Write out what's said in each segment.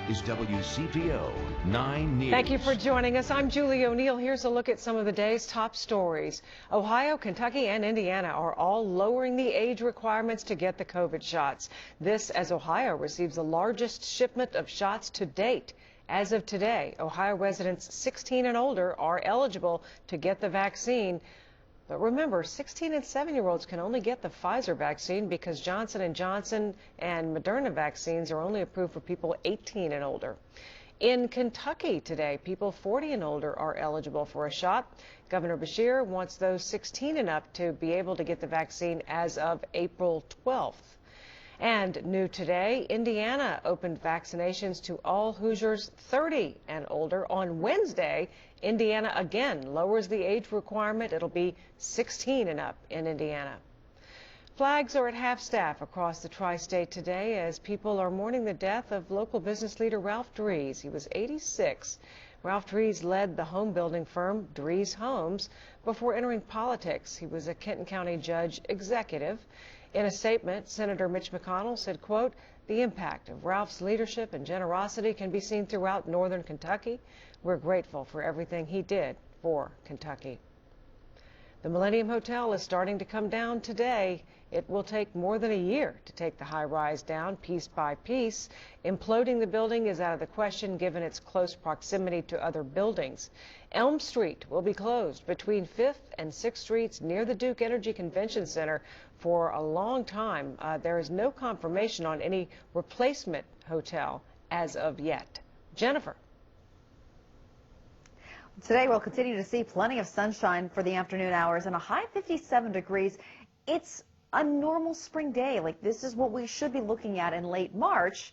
This is WCPO 9 News. Thank you for joining us. I'm Julie O'Neill. Here's a look at some of the day's top stories. Ohio, Kentucky, and Indiana are all lowering the age requirements to get the COVID shots. This as Ohio receives the largest shipment of shots to date. As of today, Ohio residents 16 and older are eligible to get the vaccine. But remember, 16 and 7-year-olds can only get the Pfizer vaccine because Johnson & Johnson and Moderna vaccines are only approved for people 18 and older. In Kentucky today, people 40 and older are eligible for a shot. Governor Beshear wants those 16 and up to be able to get the vaccine as of April 12th. And new today, Indiana opened vaccinations to all Hoosiers 30 and older. On Wednesday, Indiana again lowers the age requirement. It'll be 16 and up in Indiana. Flags are at half-staff across the tri-state today as people are mourning the death of local business leader Ralph Dries. He was 86. Ralph Dries led the home building firm Dries Homes before entering politics. He was a Kenton County judge executive. In a statement, Senator Mitch McConnell said, quote, "The impact of Ralph's leadership and generosity can be seen throughout northern Kentucky. We're grateful for everything he did for Kentucky." The Millennium Hotel is starting to come down today. It will take more than a year to take the high-rise down piece by piece. Imploding the building is out of the question given its close proximity to other buildings. Elm Street will be closed between 5th and 6th Streets near the Duke Energy Convention Center for a long time. There is no confirmation on any replacement hotel as of yet. Jennifer. Today we'll continue to see plenty of sunshine for the afternoon hours and a high 57 degrees. It's a normal spring day. Like, this is what we should be looking at in late March.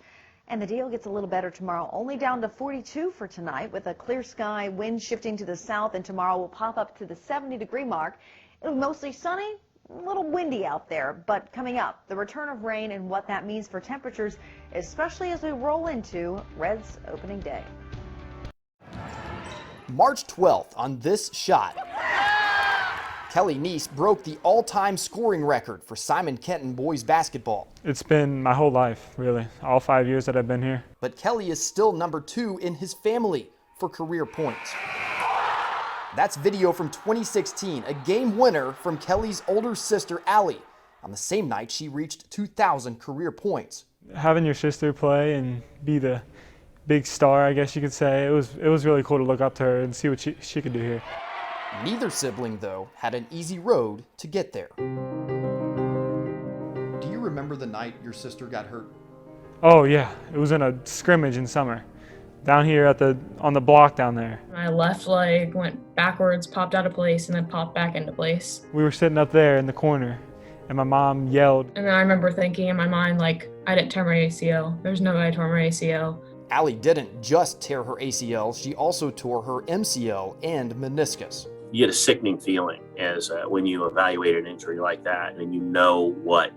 And the deal gets a little better tomorrow, only down to 42 for tonight with a clear sky, wind shifting to the south, and tomorrow will pop up to the 70-degree mark. It'll be mostly sunny, a little windy out there, but coming up, the return of rain and what that means for temperatures, especially as we roll into Reds opening day. March 12th on this shot. Kelly Neese broke the all-time scoring record for Simon Kenton boys basketball. It's been my whole life, really, all 5 years that I've been here. But Kelly is still number 2 in his family for career points. That's video from 2016, a game winner from Kelly's older sister, Allie, on the same night she reached 2,000 career points. Having your sister play and be the big star, I guess you could say, it was really cool to look up to her and see what she could do here. Neither sibling, though, had an easy road to get there. Do you remember the night your sister got hurt? Oh yeah, it was in a scrimmage in summer, down here on the block down there. My left leg went backwards, popped out of place, and then popped back into place. We were sitting up there in the corner, and my mom yelled. And then I remember thinking in my mind, like, I didn't tear my ACL. There's no way I tore my ACL. Allie didn't just tear her ACL, she also tore her MCL and meniscus. You get a sickening feeling as when you evaluate an injury like that, and you know what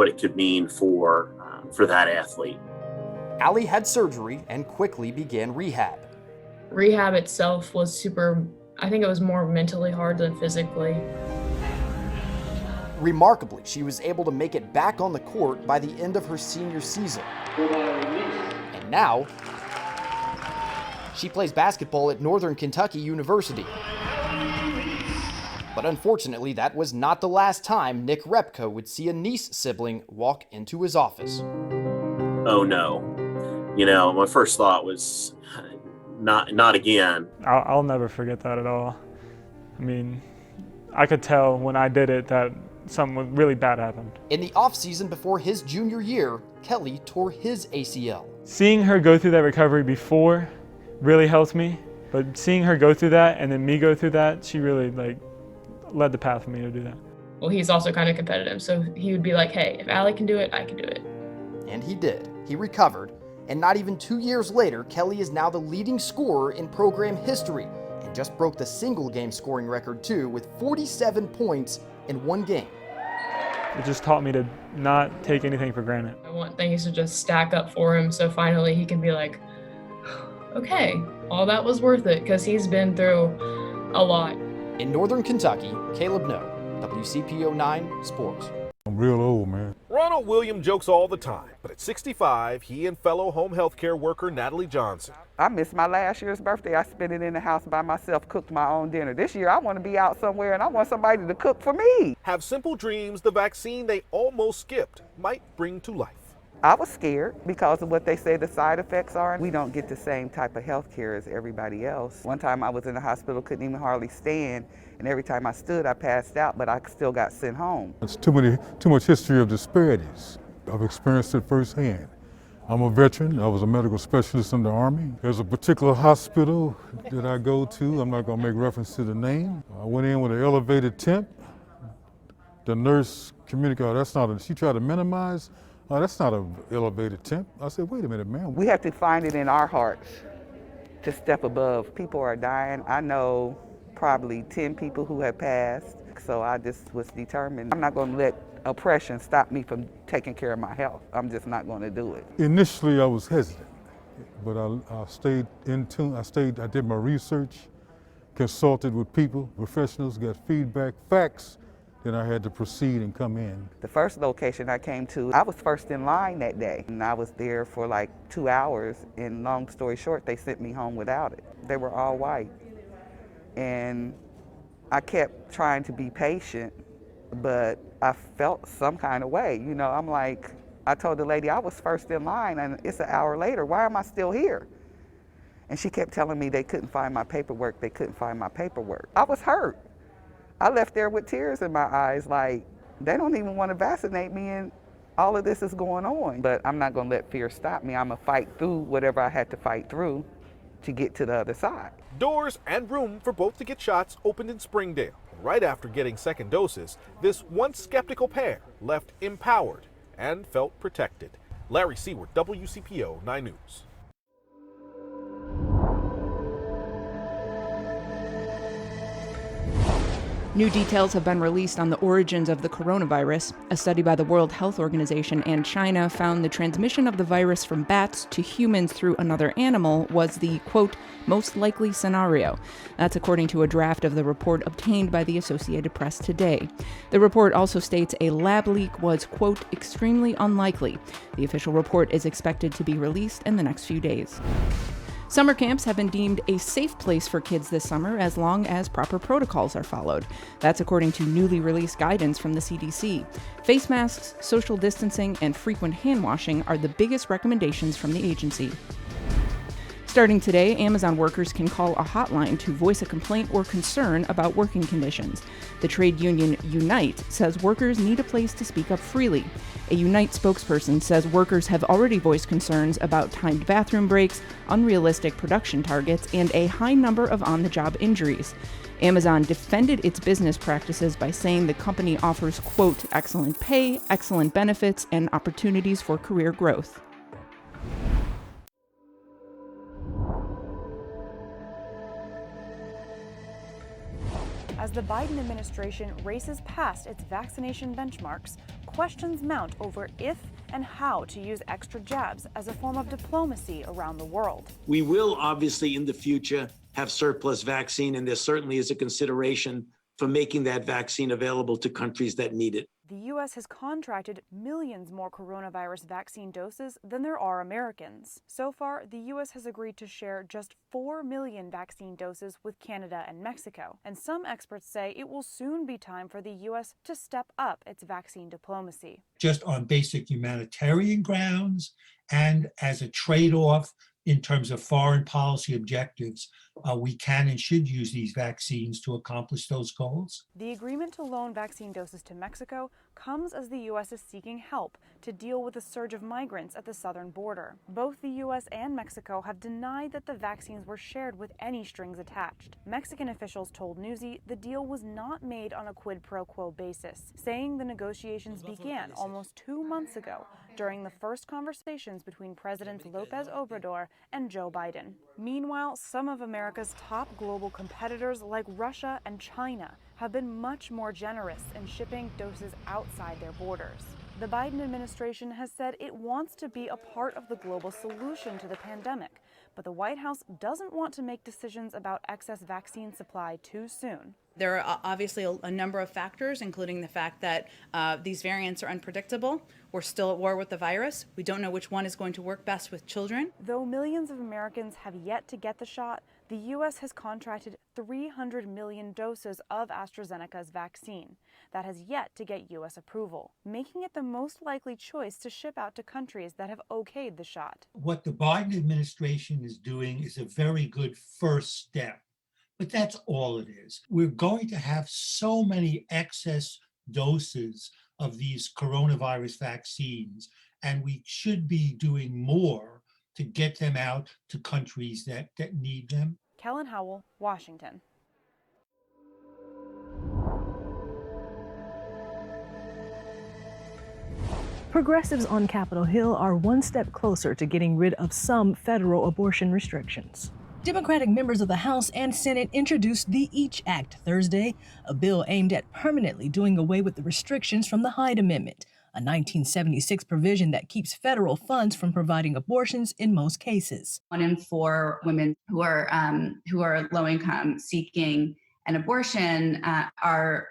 it could mean for that athlete. Allie had surgery and quickly began rehab. Rehab itself was I think it was more mentally hard than physically. Remarkably, she was able to make it back on the court by the end of her senior season. And now, she plays basketball at Northern Kentucky University. But unfortunately, that was not the last time Nick Repko would see a Neese sibling walk into his office. Oh no. You know, my first thought was, not again. I'll never forget that at all. I mean, I could tell when I did it that something really bad happened. In the offseason before his junior year, Kelly tore his ACL. Seeing her go through that recovery before really helped me, but seeing her go through that and then me go through that, she really led the path for me to do that. Well, he's also kind of competitive, so he would be like, hey, if Allie can do it, I can do it. And he did. He recovered, and not even 2 years later, Kelly is now the leading scorer in program history and just broke the single game scoring record too with 47 points in one game. It just taught me to not take anything for granted. I want things to just stack up for him so finally he can be like, okay, all that was worth it, because he's been through a lot. In Northern Kentucky, Caleb No, WCPO 9 Sports. I'm real old, man. Ronald William jokes all the time, but at 65, he and fellow home health care worker Natalie Johnson. I missed my last year's birthday. I spent it in the house by myself, cooked my own dinner. This year, I want to be out somewhere and I want somebody to cook for me. Have simple dreams the vaccine they almost skipped might bring to life. I was scared because of what they say the side effects are. We don't get the same type of health care as everybody else. One time I was in the hospital, couldn't even hardly stand, and every time I stood, I passed out, but I still got sent home. It's too much history of disparities. I've experienced it firsthand. I'm a veteran. I was a medical specialist in the Army. There's a particular hospital that I go to. I'm not going to make reference to the name. I went in with an elevated temp. The nurse communicated, she tried to minimize. Oh, that's not an elevated temp. I said, wait a minute, man. We have to find it in our hearts to step above. People are dying. I know probably 10 people who have passed. So I just was determined. I'm not going to let oppression stop me from taking care of my health. I'm just not going to do it. Initially, I was hesitant, but I stayed in tune. I did my research, consulted with people, professionals, got feedback, facts. Then I had to proceed and come in. The first location I came to, I was first in line that day. And I was there for like 2 hours, and long story short, they sent me home without it. They were all white. And I kept trying to be patient, but I felt some kind of way. You know, I'm like, I told the lady I was first in line and it's an hour later, why am I still here? And she kept telling me they couldn't find my paperwork, they couldn't find my paperwork. I was hurt. I left there with tears in my eyes, like, they don't even want to vaccinate me and all of this is going on. But I'm not going to let fear stop me. I'm going to fight through whatever I had to fight through to get to the other side. Doors and room for both to get shots opened in Springdale. Right after getting second doses, this once skeptical pair left empowered and felt protected. Larry Seward, WCPO 9 News. New details have been released on the origins of the coronavirus. A study by the World Health Organization and China found the transmission of the virus from bats to humans through another animal was the, quote, most likely scenario. That's according to a draft of the report obtained by the Associated Press today. The report also states a lab leak was, quote, extremely unlikely. The official report is expected to be released in the next few days. Summer camps have been deemed a safe place for kids this summer as long as proper protocols are followed. That's according to newly released guidance from the CDC. Face masks, social distancing, and frequent hand washing are the biggest recommendations from the agency. Starting today, Amazon workers can call a hotline to voice a complaint or concern about working conditions. The trade union Unite says workers need a place to speak up freely. A Unite spokesperson says workers have already voiced concerns about timed bathroom breaks, unrealistic production targets, and a high number of on-the-job injuries. Amazon defended its business practices by saying the company offers, quote, excellent pay, excellent benefits, and opportunities for career growth. As the Biden administration races past its vaccination benchmarks, questions mount over if and how to use extra jabs as a form of diplomacy around the world. We will obviously in the future have surplus vaccine, and there certainly is a consideration for making that vaccine available to countries that need it. The U.S. has contracted millions more coronavirus vaccine doses than there are Americans. So far, the U.S. has agreed to share just 4 million vaccine doses with Canada and Mexico. And some experts say it will soon be time for the U.S. to step up its vaccine diplomacy. Just on basic humanitarian grounds and as a trade-off in terms of foreign policy objectives, we can and should use these vaccines to accomplish those goals. The agreement to loan vaccine doses to Mexico comes as the U.S. is seeking help to deal with a surge of migrants at the southern border. Both the U.S. and Mexico have denied that the vaccines were shared with any strings attached. Mexican officials told Newsy the deal was not made on a quid pro quo basis, saying the negotiations began almost 2 months ago during the first conversations between Presidents López Obrador and Joe Biden. Meanwhile, some of America's top global competitors like Russia and China have been much more generous in shipping doses outside their borders. The Biden administration has said it wants to be a part of the global solution to the pandemic, but the White House doesn't want to make decisions about excess vaccine supply too soon. There are obviously a number of factors, including the fact that these variants are unpredictable. We're still at war with the virus. We don't know which one is going to work best with children. Though millions of Americans have yet to get the shot, the U.S. has contracted 300 million doses of AstraZeneca's vaccine. That has yet to get U.S. approval, making it the most likely choice to ship out to countries that have okayed the shot. What the Biden administration is doing is a very good first step, but that's all it is. We're going to have so many excess doses of these coronavirus vaccines, and we should be doing more to get them out to countries that need them. Kellen Howell, Washington. Progressives on Capitol Hill are one step closer to getting rid of some federal abortion restrictions. Democratic members of the House and Senate introduced the EACH Act Thursday, a bill aimed at permanently doing away with the restrictions from the Hyde Amendment, a 1976 provision that keeps federal funds from providing abortions in most cases. 1 in 4 women who are low income seeking an abortion are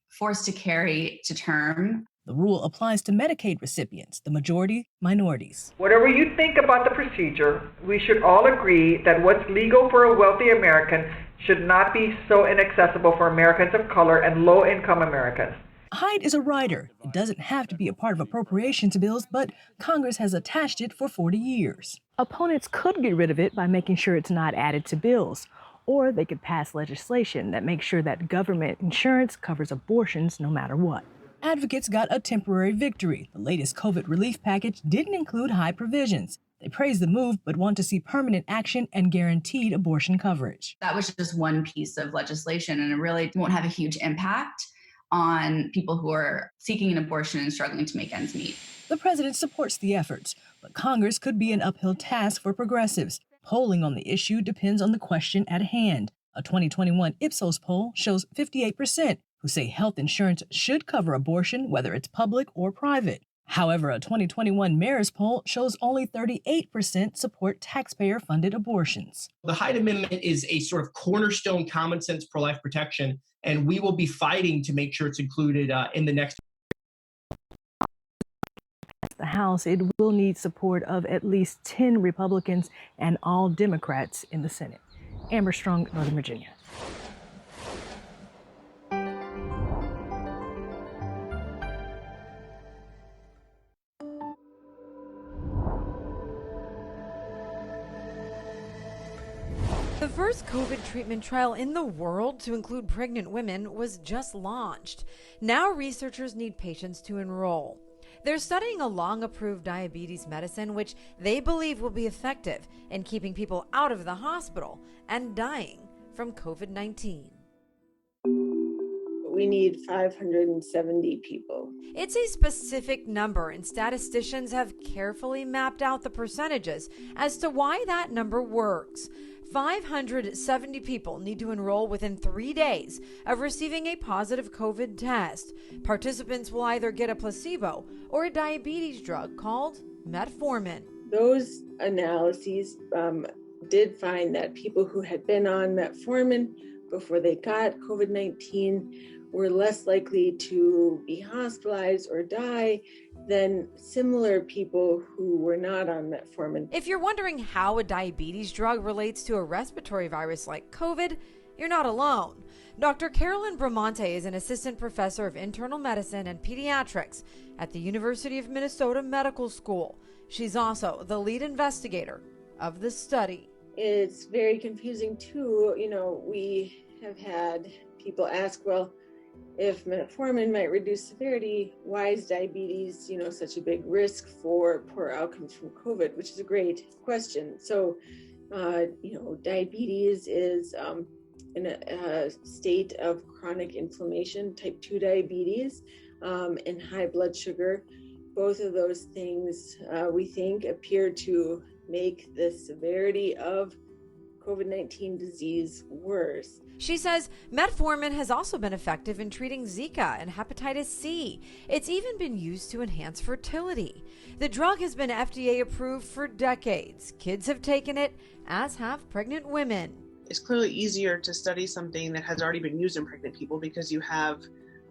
forced to carry to term. The rule applies to Medicaid recipients, the majority minorities. Whatever you think about the procedure, we should all agree that what's legal for a wealthy American should not be so inaccessible for Americans of color and low-income Americans. Hyde is a rider. It doesn't have to be a part of appropriations bills, but Congress has attached it for 40 years. Opponents could get rid of it by making sure it's not added to bills, or they could pass legislation that makes sure that government insurance covers abortions no matter what. Advocates got a temporary victory. The latest COVID relief package didn't include Hyde provisions. They praise the move, but want to see permanent action and guaranteed abortion coverage. That was just one piece of legislation, and it really won't have a huge impact on people who are seeking an abortion and struggling to make ends meet. The president supports the efforts, but Congress could be an uphill task for progressives. Polling on the issue depends on the question at hand. A 2021 Ipsos poll shows 58% who say health insurance should cover abortion, whether it's public or private. However, a 2021 Marist poll shows only 38% support taxpayer-funded abortions. The Hyde Amendment is a sort of cornerstone common sense pro-life protection, and we will be fighting to make sure it's included in the next. The House, it will need support of at least 10 Republicans and all Democrats in the Senate. Amber Strong, Northern Virginia. The first COVID treatment trial in the world to include pregnant women was just launched. Now researchers need patients to enroll. They're studying a long-approved diabetes medicine, which they believe will be effective in keeping people out of the hospital and dying from COVID-19. We need 570 people. It's a specific number, and statisticians have carefully mapped out the percentages as to why that number works. 570 people need to enroll within 3 days of receiving a positive COVID test. Participants will either get a placebo or a diabetes drug called metformin. Those analyses did find that people who had been on metformin before they got COVID-19 were less likely to be hospitalized or die than similar people who were not on metformin. If you're wondering how a diabetes drug relates to a respiratory virus like COVID, you're not alone. Dr. Carolyn Bramante is an assistant professor of internal medicine and pediatrics at the University of Minnesota Medical School. She's also the lead investigator of the study. It's very confusing too. We have had people ask, well, if metformin might reduce severity, why is diabetes, such a big risk for poor outcomes from COVID, which is a great question. So, diabetes is in a state of chronic inflammation, type 2 diabetes, and high blood sugar. Both of those things, we think, appear to make the severity of COVID-19 disease worse. She says metformin has also been effective in treating Zika and hepatitis C. It's even been used to enhance fertility. The drug has been FDA approved for decades. Kids have taken it, as have pregnant women. It's clearly easier to study something that has already been used in pregnant people because you have,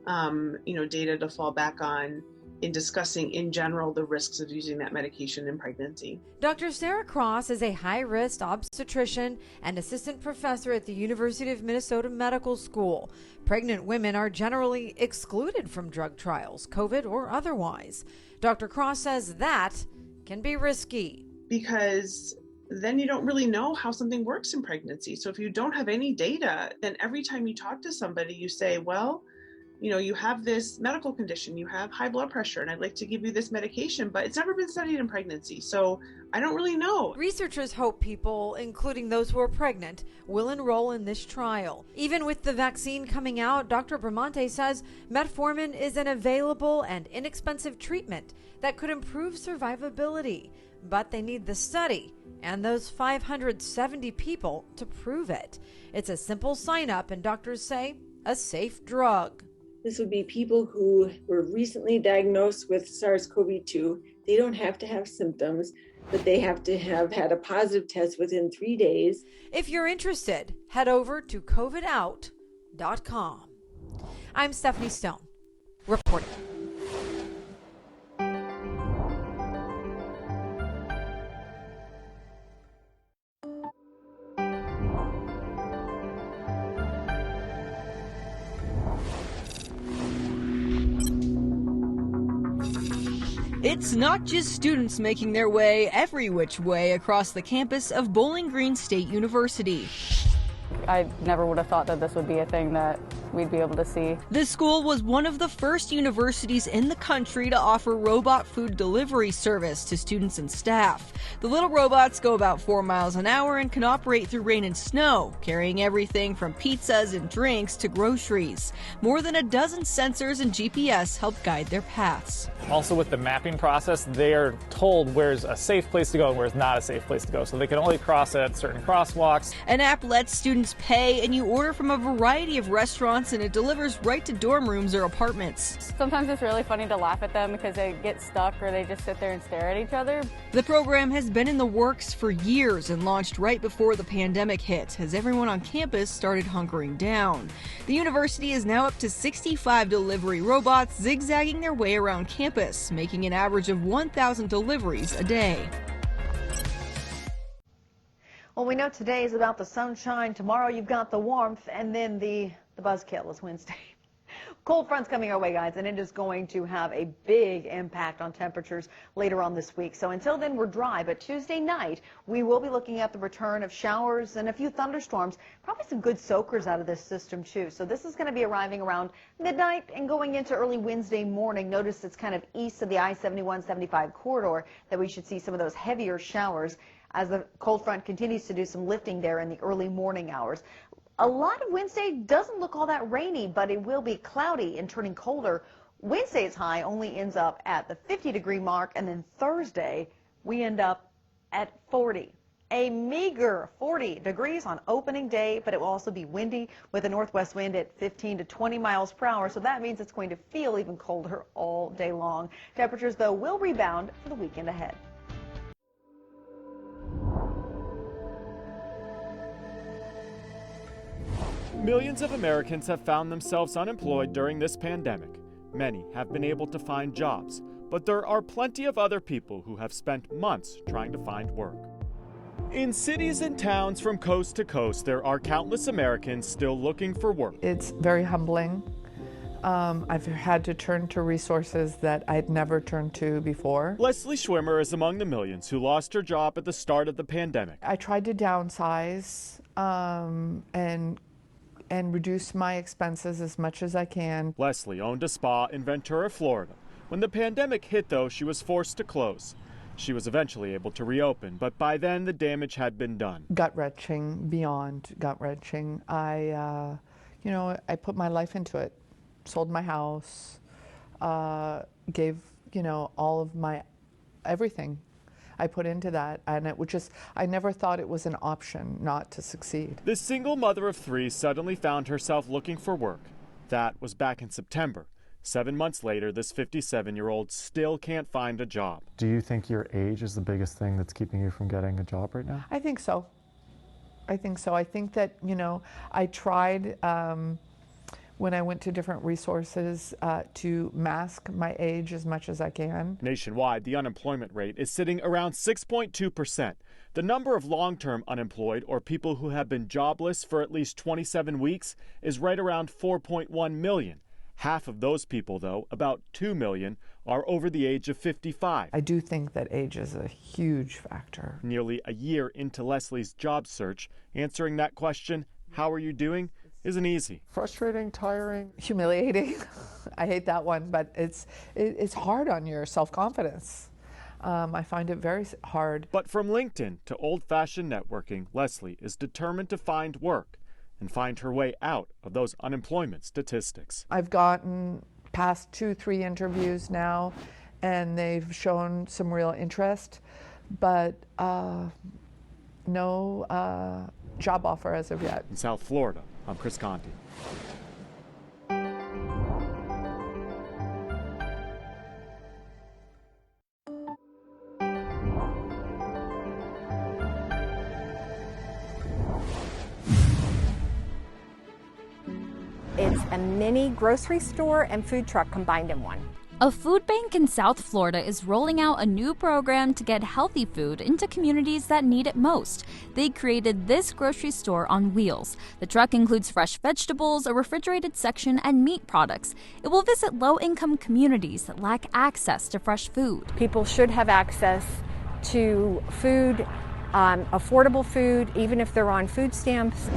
data to fall back on in discussing in general the risks of using that medication in pregnancy. Dr. Sarah Cross is a high-risk obstetrician and assistant professor at the University of Minnesota Medical School. Pregnant women are generally excluded from drug trials, COVID or otherwise. Dr. Cross says that can be risky. Because then you don't really know how something works in pregnancy. So if you don't have any data, then every time you talk to somebody, you say, well, you have this medical condition, you have high blood pressure, and I'd like to give you this medication, but it's never been studied in pregnancy, so I don't really know. Researchers hope people, including those who are pregnant, will enroll in this trial. Even with the vaccine coming out, Dr. Bramante says metformin is an available and inexpensive treatment that could improve survivability, but they need the study and those 570 people to prove it. It's a simple sign up, and doctors say a safe drug. This would be people who were recently diagnosed with SARS-CoV-2. They don't have to have symptoms, but they have to have had a positive test within 3 days. If you're interested, head over to covidout.com. I'm Stephanie Stone, reporting. It's not just students making their way every which way across the campus of Bowling Green State University. I never would have thought that this would be a thing that we'd be able to see. The school was one of the first universities in the country to offer robot food delivery service to students and staff. The little robots go about 4 miles an hour and can operate through rain and snow, carrying everything from pizzas and drinks to groceries. More than a dozen sensors and GPS help guide their paths. Also with the mapping process, they are told where's a safe place to go and where's not a safe place to go, so they can only cross at certain crosswalks. An app lets students pay, and you order from a variety of restaurants, and it delivers right to dorm rooms or apartments. Sometimes it's really funny to laugh at them because they get stuck or they just sit there and stare at each other. The program has been in the works for years and launched right before the pandemic hit, as everyone on campus started hunkering down. The university is now up to 65 delivery robots zigzagging their way around campus, making an average of 1,000 deliveries a day. Well, we know today is about the sunshine. Tomorrow you've got the warmth, and then the buzzkill is Wednesday. Cold front's coming our way, guys, and it is going to have a big impact on temperatures later on this week. So until then, we're dry, but Tuesday night, we will be looking at the return of showers and a few thunderstorms, probably some good soakers out of this system, too. So this is going to be arriving around midnight and going into early Wednesday morning. Notice it's kind of east of the I-71-75 corridor that we should see some of those heavier showers as the cold front continues to do some lifting there in the early morning hours. A lot of Wednesday doesn't look all that rainy, but it will be cloudy and turning colder. Wednesday's high only ends up at the 50-degree mark, and then Thursday we end up at 40. A meager 40 degrees on opening day, but it will also be windy with a northwest wind at 15 to 20 miles per hour, so that means it's going to feel even colder all day long. Temperatures, though, will rebound for the weekend ahead. Millions of Americans have found themselves unemployed during this pandemic. Many have been able to find jobs, but there are plenty of other people who have spent months trying to find work. In cities and towns from coast to coast, there are countless Americans still looking for work. It's very humbling. I've had to turn to resources that I'd never turned to before. Leslie Schwimmer is among the millions who lost her job at the start of the pandemic. I tried to downsize and reduce my expenses as much as I can. Leslie owned a spa in Ventura, Florida. When the pandemic hit, though, she was forced to close. She was eventually able to reopen, but by then the damage had been done. Gut-wrenching, beyond gut-wrenching. I put my life into it. Sold my house, gave, all of my everything I put into that, and it would I never thought it was an option not to succeed. This single mother of three suddenly found herself looking for work. That was back in September. 7 months later, this 57-year-old still can't find a job. Do you think your age is the biggest thing that's keeping you from getting a job right now? I think so. I think so. I think that, I tried when I went to different resources to mask my age as much as I can. Nationwide, the unemployment rate is sitting around 6.2%. The number of long-term unemployed, or people who have been jobless for at least 27 weeks, is right around 4.1 million. Half of those people, though, about 2 million, are over the age of 55. I do think that age is a huge factor. Nearly a year into Leslie's job search, answering that question, how are you doing, isn't easy. Frustrating, tiring, humiliating. I hate that one, but it's hard on your self-confidence. I find it very hard. But from LinkedIn to old-fashioned networking, Leslie is determined to find work and find her way out of those unemployment statistics. I've gotten past 2-3 interviews now, and they've shown some real interest, but no job offer as of yet. In South Florida, I'm Chris Conti. It's a mini grocery store and food truck combined in one. A food bank in South Florida is rolling out a new program to get healthy food into communities that need it most. They created this grocery store on wheels. The truck includes fresh vegetables, a refrigerated section, and meat products. It will visit low-income communities that lack access to fresh food. People should have access to food, affordable food, even if they're on food stamps.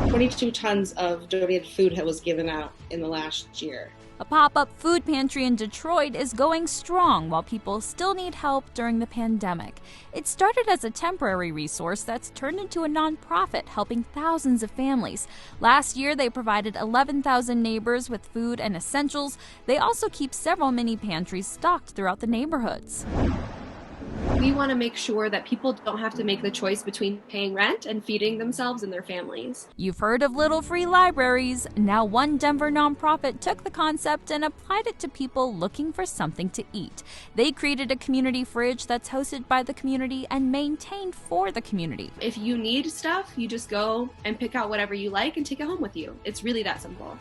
22 tons of donated food was given out in the last year. A pop-up food pantry in Detroit is going strong while people still need help during the pandemic. It started as a temporary resource that's turned into a nonprofit helping thousands of families. Last year, they provided 11,000 neighbors with food and essentials. They also keep several mini pantries stocked throughout the neighborhoods. We want to make sure that people don't have to make the choice between paying rent and feeding themselves and their families. You've heard of little free libraries. Now one Denver nonprofit took the concept and applied it to people looking for something to eat. They created a community fridge that's hosted by the community and maintained for the community. If you need stuff, you just go and pick out whatever you like and take it home with you. It's really that simple.